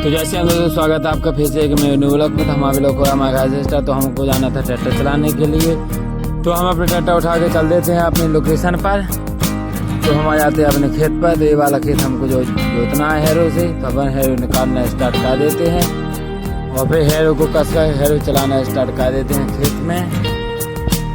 तो जैसे हम लोग स्वागत है आपका फिर से एक न्यू व्लॉग में। तो हमारे लोग को हमारा घर से तो हमको जाना था ट्रैक्टर चलाने के लिए। तो हम अपने ट्रैक्टर उठा के चल देते हैं अपनी लोकेशन पर। तो हम आ जाते हैं अपने खेत पर। तो ये वाला खेत हमको जो जोतना है हैरो से, तो अपन हैरो निकालना स्टार्ट कर देते हैं और फिर हैरो को कस कर हैरो चलाना स्टार्ट कर देते हैं खेत में।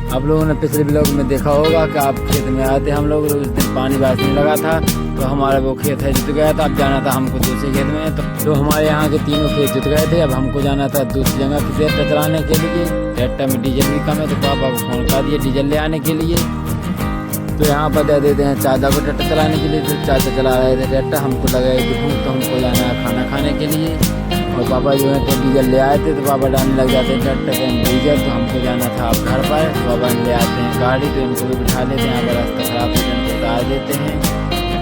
आप लोगों ने पिछले ब्लॉग में देखा होगा कि आप खेत में आते हम लोग, उस दिन पानी बारिश नहीं लगा था तो हमारा वो खेत है जुत गया था। अब जाना था हमको दूसरे खेत में। तो हमारे यहाँ के तीनों खेत जुत गए थे। अब हमको जाना था दूसरी जगह की ट्रैक्टर चलाने के लिए। ट्रैक्टर में डीजल भी कम है तो पापा को फ़ोन कर दिए डीजल ले आने के लिए। तो यहाँ पर दे देते हैं चाचा को ट्रैक्टर चलाने के लिए। तो चाचा चला रहे थे ट्रैक्टर, हमको लगाए कि भूख, तो हमको जाना है खाना खाने के लिए। और पापा जो है तो डीजल ले आए थे, तो पापा डालने लग जाते हैं ट्रैक्टर के डीजल। तो हमको जाना था अब घर पर। तो पापा ले आते हैं गाड़ी, तो इनको भी बिठा लेते हैं। यहाँ पर रास्ता खराब है तो इनको उतार देते हैं।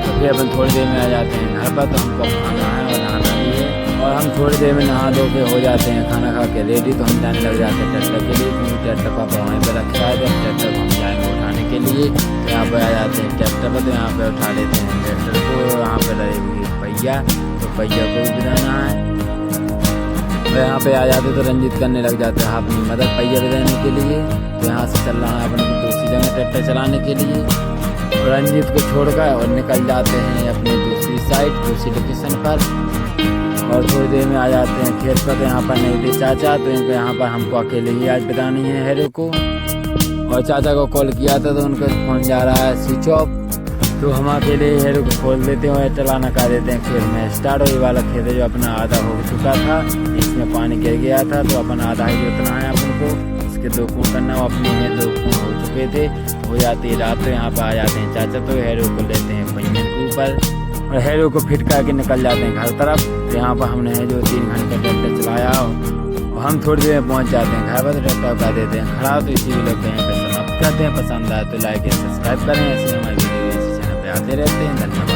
तो फिर अपन थोड़ी देर में आ जाते हैं घर पर। तो हमको खाना है और नहाना भी है और हम थोड़ी देर में नहा धो के हो जाते हैं खाना खा के रेडी। तो हम जाने लग जाते हैं ट्रैक्टर के लिए, क्योंकि ट्रैक्टर पापा वहीं पर रखे आए थे। ट्रैक्टर को हम जाएंगे उठाने के लिए। तो यहाँ पर आ जाते हैं ट्रैक्टर पर। तो यहाँ पर उठा लेते हैं ट्रैक्टर को। यहाँ पर रहेगी पहिया, तो पहिया को भी बिठाना है। तो यहाँ पे आ जाते तो रंजीत करने लग जाते हैं अपनी मदद पहिया देने के लिए। तो यहाँ से चल रहा है अपने दूसरी जगह ट्रैक्टर चलाने के लिए। और रंजीत को छोड़कर और निकल जाते हैं अपनी दूसरी साइड, दूसरी लोकेशन पर। और थोड़ी देर में आ जाते हैं खेत पर। तो यहाँ पर नहीं थे चाचा, तो इनको यहाँ पर हमको अकेले ही आज बितानी है हैरो को। और चाचा को कॉल किया था तो उनका फ़ोन जा रहा है स्विच ऑफ। तो हम अकेले हैरो को खोल देते हैं और चलाना कर देते हैं खेत में स्टार्ट। और ये वाला खेत है जो अपना आधा हो चुका था, इसमें पानी गिर गया था। तो अपन आधा ही जोतना है अपन को, इसके 2 कून करना। वो अपने में 2 कून हो चुके थे। हो जाती है रात। तो यहाँ पर आ जाते हैं चाचा, तो हैरो को लेते हैं पहिए के ऊपर और हैरो को फिट करके निकल जाते हैं घर तरफ। तो यहाँ पर हमने जो 3 घंटे ट्रैक्टर चलाया और हम थोड़ी देर में पहुँच जाते हैं घर पर। तो ट्रैक्टर कर देते हैं खड़ा। तो इसी लोग यहाँ पर समाप्त करते हैं। पसंद आए तो लाइक या सब्सक्राइब करें। ऐसे हमारी वीडियो इसी चैनल पर आते रहते हैं। धन्यवाद।